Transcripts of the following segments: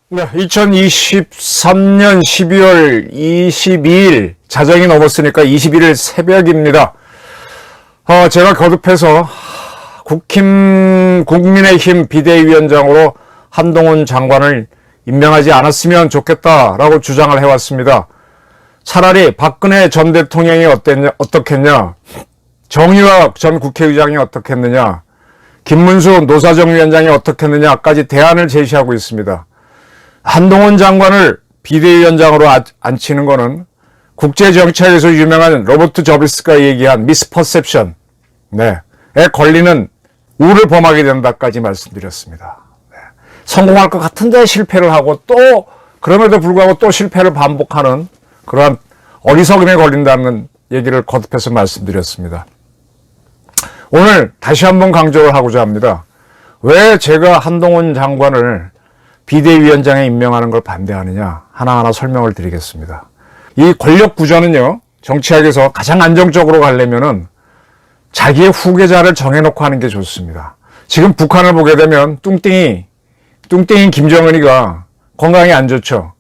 네, 2023년 12월 22일 자정이 넘었으니까 21일 새벽입니다. 제가 거듭해서 국민의힘 비대위원장으로 한동훈 장관을 임명하지 않았으면 좋겠다라고 주장을 해왔습니다. 차라리 박근혜 전 대통령이 어떻겠냐, 정의학 전 국회의장이 어떻겠느냐, 김문수 노사정위원장이 어떻겠느냐까지 대안을 제시하고 있습니다. 한동훈 장관을 비대위원장으로 앉히는 것은 국제정치학에서 유명한 로버트 저비스가 얘기한 미스퍼셉션, 에 걸리는 우를 범하게 된다까지 말씀드렸습니다. 성공할 것 같은데 실패를 하고 또 그럼에도 불구하고 또 실패를 반복하는 그러한 어리석음에 걸린다는 얘기를 거듭해서 말씀드렸습니다. 오늘 다시 한번 강조를 하고자 합니다. 왜 제가 한동훈 장관을 비대위원장에 임명하는 걸 반대하느냐, 하나하나 설명을 드리겠습니다. 이 권력 구조는요, 정치학에서 가장 안정적으로 가려면은 자기의 후계자를 정해놓고 하는 게 좋습니다. 지금 북한을 보게 되면 뚱땡이 김정은이가 건강이 안 좋죠.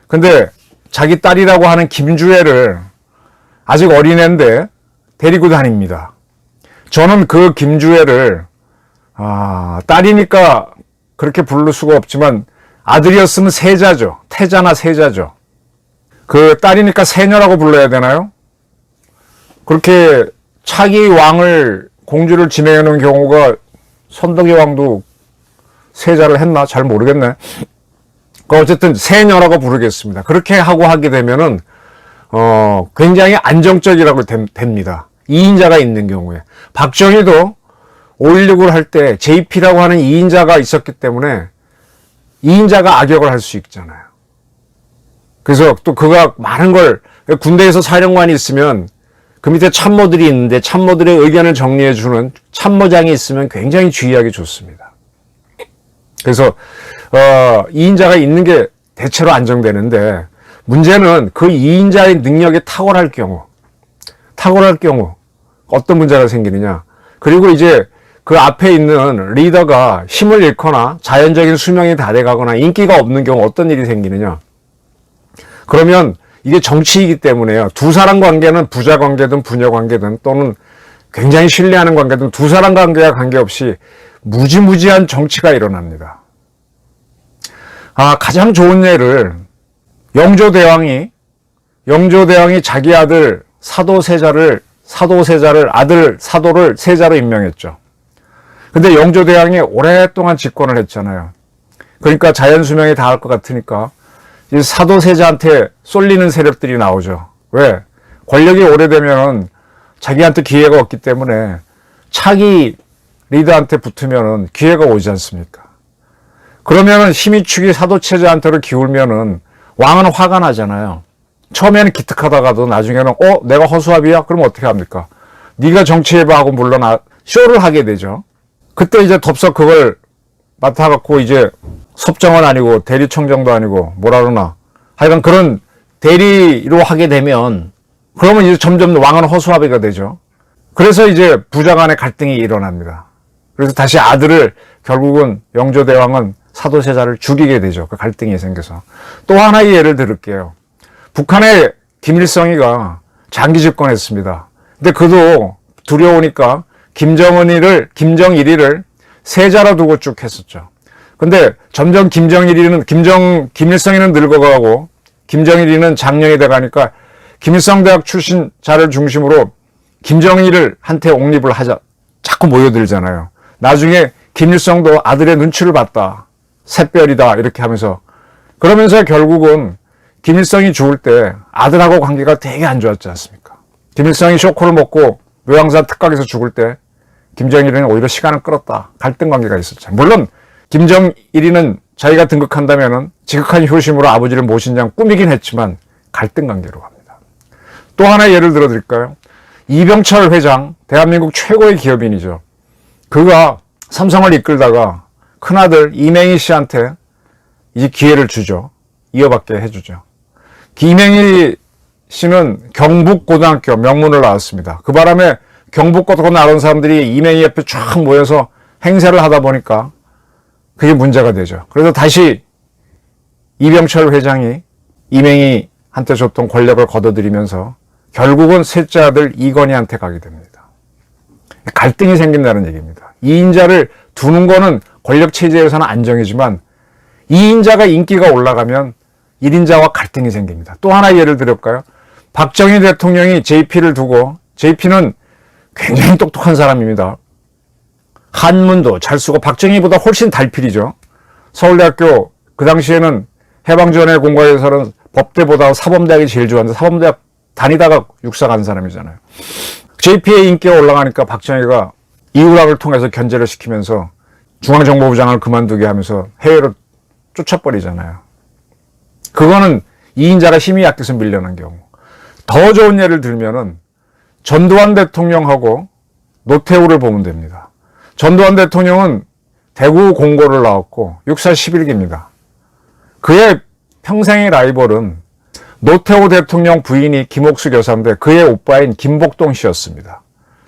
근데 자기 딸이라고 하는 김주애를 아직 어린애인데 데리고 다닙니다. 저는 그 김주애를 딸이니까 그렇게 부를 수가 없지만 아들이었으면 세자죠. 태자나 세자죠. 그 딸이니까 세녀라고 불러야 되나요? 그렇게 차기 왕을 공주를 지명해 놓은 경우가 선덕여 왕도 세자를 했나? 잘 모르겠네. 어쨌든 세녀라고 부르겠습니다. 그렇게 하게 되면은 굉장히 안정적이라고 됩니다. 2인자가 있는 경우에. 박정희도 5.16을 할 때 JP라고 하는 2인자가 있었기 때문에 2인자가 악역을 할 수 있잖아요. 그래서 또 그가 많은 걸, 군대에서 사령관이 있으면 그 밑에 참모들이 있는데 참모들의 의견을 정리해주는 참모장이 있으면 굉장히 주의하기 좋습니다. 그래서 2인자가 있는 게 대체로 안정되는데, 문제는 그 2인자의 능력이 탁월할 경우 어떤 문제가 생기느냐. 그리고 이제 그 앞에 있는 리더가 힘을 잃거나 자연적인 수명이 다 돼가거나 인기가 없는 경우 어떤 일이 생기느냐. 그러면 이게 정치이기 때문에요. 두 사람 관계는 부자 관계든 부녀 관계든 또는 굉장히 신뢰하는 관계든 두 사람 관계와 관계없이 무지무지한 정치가 일어납니다. 가장 좋은 예를, 영조대왕이 자기 아들 사도를 아들 사도를 세자로 임명했죠. 근데 영조대왕이 오랫동안 집권을 했잖아요. 그러니까 자연수명이 닿을 것 같으니까 이 사도세자한테 쏠리는 세력들이 나오죠. 왜? 권력이 오래되면 자기한테 기회가 없기 때문에 차기 리더한테 붙으면 기회가 오지 않습니까? 그러면은 힘이축이 사도세자한테로 기울면은 왕은 화가 나잖아요. 처음에는 기특하다가도 나중에는 내가 허수아비야? 그럼 어떻게 합니까? 네가 정치해봐 하고 물러나 쇼를 하게 되죠. 그때 이제 덥석 그걸 맡아갖고 이제 섭정은 아니고 대리청장도 아니고 뭐라 그러나 하여간 그런 대리로 하게 되면 그러면 이제 점점 왕은 허수아비가 되죠. 그래서 이제 부자 간의 갈등이 일어납니다. 그래서 다시 아들을 결국은 영조대왕은 사도세자를 죽이게 되죠. 그 갈등이 생겨서. 또 하나의 예를 들을게요. 북한의 김일성이가 장기 집권했습니다. 근데 그도 두려우니까 김정일이를 세자로 두고 쭉 했었죠. 근데 점점 김일성이는 늙어가고 김정일이는 장년이 돼가니까 김일성 대학 출신 자를 중심으로 김정일을 한테 옹립을 하자 자꾸 모여들잖아요. 나중에 김일성도 아들의 눈치를 봤다. 샛별이다 이렇게 하면서, 그러면서 결국은 김일성이 죽을 때 아들하고 관계가 되게 안 좋았지 않습니까? 김일성이 쇼크를 먹고 묘양산 특각에서 죽을 때 김정일은 오히려 시간을 끌었다. 갈등 관계가 있었죠. 물론 김정일이는 자기가 등극한다면은 지극한 효심으로 아버지를 모신 양 꾸미긴 했지만 갈등 관계로 갑니다. 또 하나 예를 들어 드릴까요? 이병철 회장, 대한민국 최고의 기업인이죠. 그가 삼성을 이끌다가 큰아들 이맹희 씨한테 이제 기회를 주죠. 이어받게 해주죠. 이맹희 씨는 경북고등학교 명문을 나왔습니다. 그 바람에 경북고등학교 나온 사람들이 이명희 옆에 쫙 모여서 행세를 하다 보니까 그게 문제가 되죠. 그래서 다시 이병철 회장이 이명희한테 줬던 권력을 걷어들이면서 결국은 셋째 아들 이건희한테 가게 됩니다. 갈등이 생긴다는 얘기입니다. 2인자를 두는 거는 권력체제에서는 안정이지만 2인자가 인기가 올라가면 1인자와 갈등이 생깁니다. 또 하나 예를 들을까요? 박정희 대통령이 JP를 두고, JP는 굉장히 똑똑한 사람입니다. 한문도 잘 쓰고 박정희보다 훨씬 달필이죠. 서울대학교 그 당시에는 해방전에 공부해서는 법대보다 사범대학이 제일 좋았는데 사범대학 다니다가 육사 간 사람이잖아요. JP의 인기가 올라가니까 박정희가 이우락을 통해서 견제를 시키면서 중앙정보부장을 그만두게 하면서 해외로 쫓아버리잖아요. 그거는 2인자가 힘이 약해서 밀려난 경우. 더 좋은 예를 들면은 전두환 대통령하고 노태우를 보면 됩니다. 전두환 대통령은 대구 공고를 나왔고 육사 11기입니다. 그의 평생의 라이벌은 노태우 대통령 부인이 김옥숙 여사인데 그의 오빠인 김복동 씨였습니다.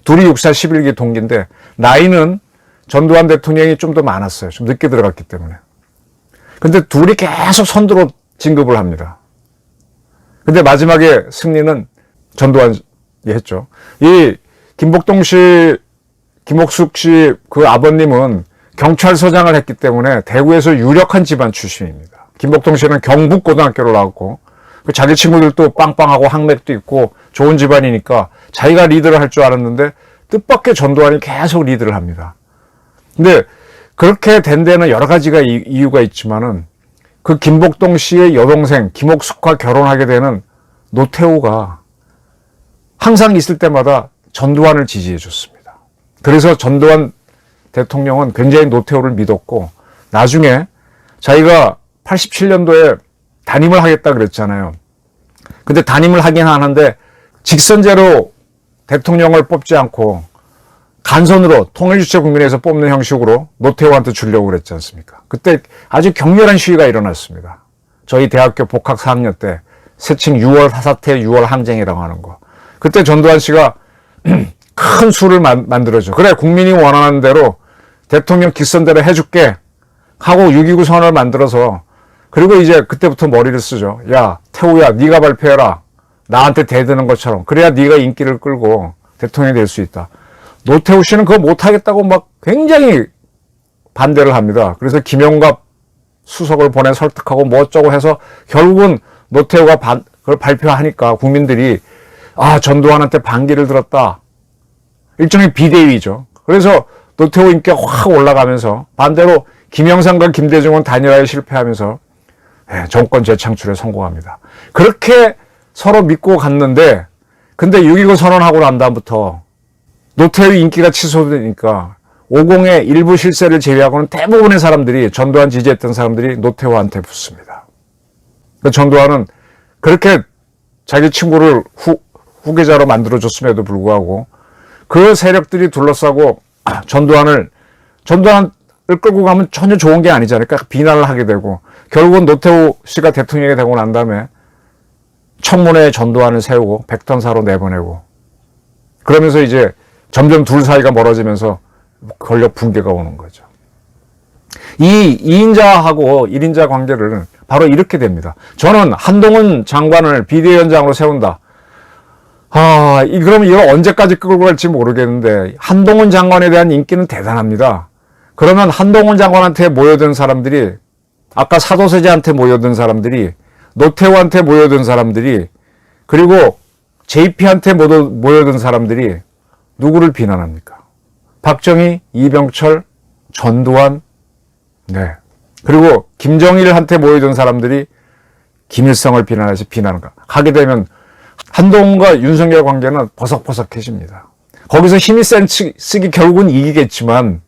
둘이 육사 11기 동기인데 나이는 전두환 대통령이 좀 더 많았어요. 좀 늦게 들어갔기 때문에. 근데 둘이 계속 선두로 진급을 합니다. 근데 마지막에 승리는 전두환이 했죠. 이 김복동 씨, 김옥숙 씨 그 아버님은 경찰서장을 했기 때문에 대구에서 유력한 집안 출신입니다. 김복동 씨는 경북고등학교를 나왔고 자기 친구들도 빵빵하고 학맥도 있고 좋은 집안이니까 자기가 리드를 할 줄 알았는데 뜻밖의 전두환이 계속 리드를 합니다. 근데 그렇게 된 데는 여러 가지가 이유가 있지만은 그 김복동 씨의 여동생 김옥숙과 결혼하게 되는 노태우가 항상 있을 때마다 전두환을 지지해 줬습니다. 그래서 전두환 대통령은 굉장히 노태우를 믿었고 나중에 자기가 87년도에 단임을 하겠다 그랬잖아요. 근데 단임을 하긴 하는데 직선제로 대통령을 뽑지 않고 간선으로 통일주체 국민회에서 뽑는 형식으로 노태우한테 주려고 그랬지 않습니까? 그때 아주 격렬한 시위가 일어났습니다. 저희 대학교 복학 4학년 때 세칭 6월 사사태 6월 항쟁이라고 하는 거. 그때 전두환 씨가 큰 수를 만들어줘. 그래 국민이 원하는 대로 대통령 직선대로 해줄게 하고 6.29 선언을 만들어서 그리고 이제 그때부터 머리를 쓰죠. 야 태우야 네가 발표해라. 나한테 대드는 것처럼. 그래야 네가 인기를 끌고 대통령이 될 수 있다. 노태우 씨는 그거 못하겠다고 막 굉장히 반대를 합니다. 그래서 김용갑 수석을 보내 설득하고 뭐 어쩌고 해서 결국은 노태우가 그걸 발표하니까 국민들이 아 전두환한테 반기를 들었다. 일종의 비대위죠. 그래서 노태우 인기가 확 올라가면서 반대로 김영삼과 김대중은 단일화에 실패하면서 정권 재창출에 성공합니다. 그렇게 서로 믿고 갔는데 근데 6.29 선언하고 난 다음부터 노태우 인기가 취소되니까 50의 일부 실세를 제외하고는 대부분의 사람들이 전두환 지지했던 사람들이 노태우한테 붙습니다. 전두환은 그렇게 자기 친구를 후계자로 만들어줬음에도 불구하고 그 세력들이 둘러싸고 전두환을 끌고 가면 전혀 좋은 게 아니잖아요. 그러니까 비난을 하게 되고 결국은 노태우 씨가 대통령이 되고 난 다음에 청문회에 전두환을 세우고 백던사로 내보내고 그러면서 이제 점점 둘 사이가 멀어지면서 권력 붕괴가 오는 거죠. 이 2인자하고 1인자 관계를 바로 이렇게 됩니다. 저는 한동훈 장관을 비대위원장으로 세운다. 그럼 이거 언제까지 끌고 갈지 모르겠는데 한동훈 장관에 대한 인기는 대단합니다. 그러면 한동훈 장관한테 모여든 사람들이 아까 사도세자한테 모여든 사람들이 노태우한테 모여든 사람들이 그리고 JP한테 모여든 사람들이 누구를 비난합니까? 박정희, 이병철, 전두환, 그리고 김정일한테 모여든 사람들이 김일성을 비난해서 하게 되면 한동훈과 윤석열 관계는 버석버석해집니다. 거기서 힘이 센 쓰기 결국은 이기겠지만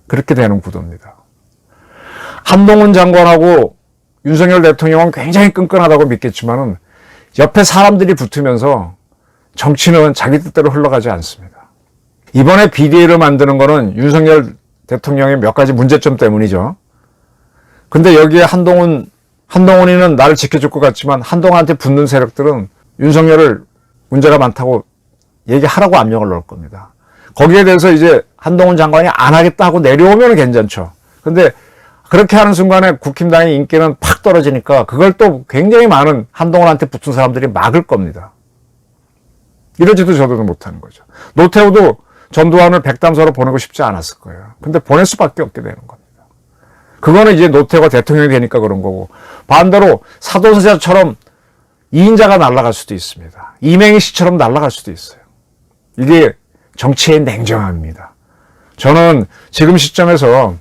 그렇게 되는 구도입니다. 한동훈 장관하고 윤석열 대통령은 굉장히 끈끈하다고 믿겠지만은 옆에 사람들이 붙으면서 정치는 자기 뜻대로 흘러가지 않습니다. 이번에 비대위를 만드는 거는 윤석열 대통령의 몇 가지 문제점 때문이죠. 근데 여기에 한동훈 한동훈이는 나를 지켜줄 것 같지만 한동훈한테 붙는 세력들은 윤석열을 문제가 많다고 얘기하라고 압력을 넣을 겁니다. 거기에 대해서 이제 한동훈 장관이 안 하겠다 하고 내려오면 괜찮죠. 근데 그렇게 하는 순간에 국힘당의 인기는 팍 떨어지니까 그걸 또 굉장히 많은 한동훈한테 붙은 사람들이 막을 겁니다. 이러지도 저러지도 못하는 거죠. 노태우도 전두환을 백담사로 보내고 싶지 않았을 거예요. 근데 보낼 수밖에 없게 되는 겁니다. 그거는 이제 노태우가 대통령이 되니까 그런 거고, 반대로 사도세자처럼 2인자가 날아갈 수도 있습니다. 이명희 씨처럼 날아갈 수도 있어요. 이게 정치의 냉정함입니다. 저는 지금 시점에서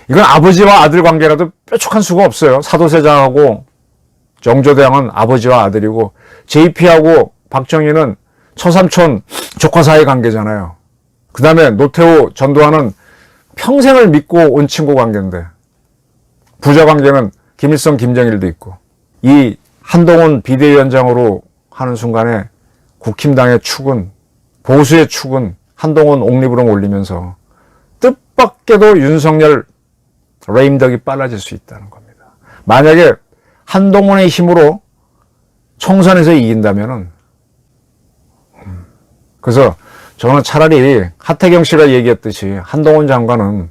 이건 아버지와 아들 관계라도 뾰족한 수가 없어요. 사도세자하고 영조대왕은 아버지와 아들이고 JP하고 박정희는 처삼촌 조카 사이 관계잖아요. 그 다음에 노태우 전두환은 평생을 믿고 온 친구 관계인데, 부자 관계는 김일성 김정일도 있고, 이 한동훈 비대위원장으로 하는 순간에 국힘당의 축은, 보수의 축은 한동훈 옥립으로 올리면서 뜻밖에도 윤석열 레임덕이 빨라질 수 있다는 겁니다. 만약에 한동훈의 힘으로 총선에서 이긴다면은, 그래서 저는 차라리 하태경 씨가 얘기했듯이 한동훈 장관은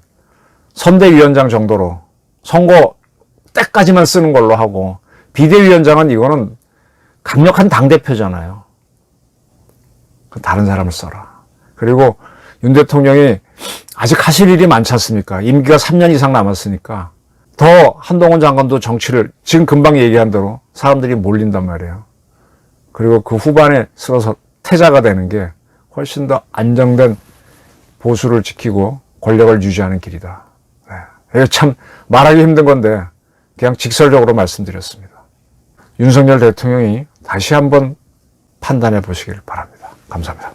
선대위원장 정도로 선거 때까지만 쓰는 걸로 하고, 비대위원장은 이거는 강력한 당대표잖아요. 다른 사람을 써라. 그리고 윤 대통령이 아직 하실 일이 많지 않습니까? 임기가 3년 이상 남았으니까 더 한동훈 장관도 정치를 지금 금방 얘기한 대로 사람들이 몰린단 말이에요. 그리고 그 후반에 쓸어서 태자가 되는 게 훨씬 더 안정된 보수를 지키고 권력을 유지하는 길이다. 이게 참 말하기 힘든 건데 그냥 직설적으로 말씀드렸습니다. 윤석열 대통령이 다시 한번 판단해 보시길 바랍니다. 감사합니다.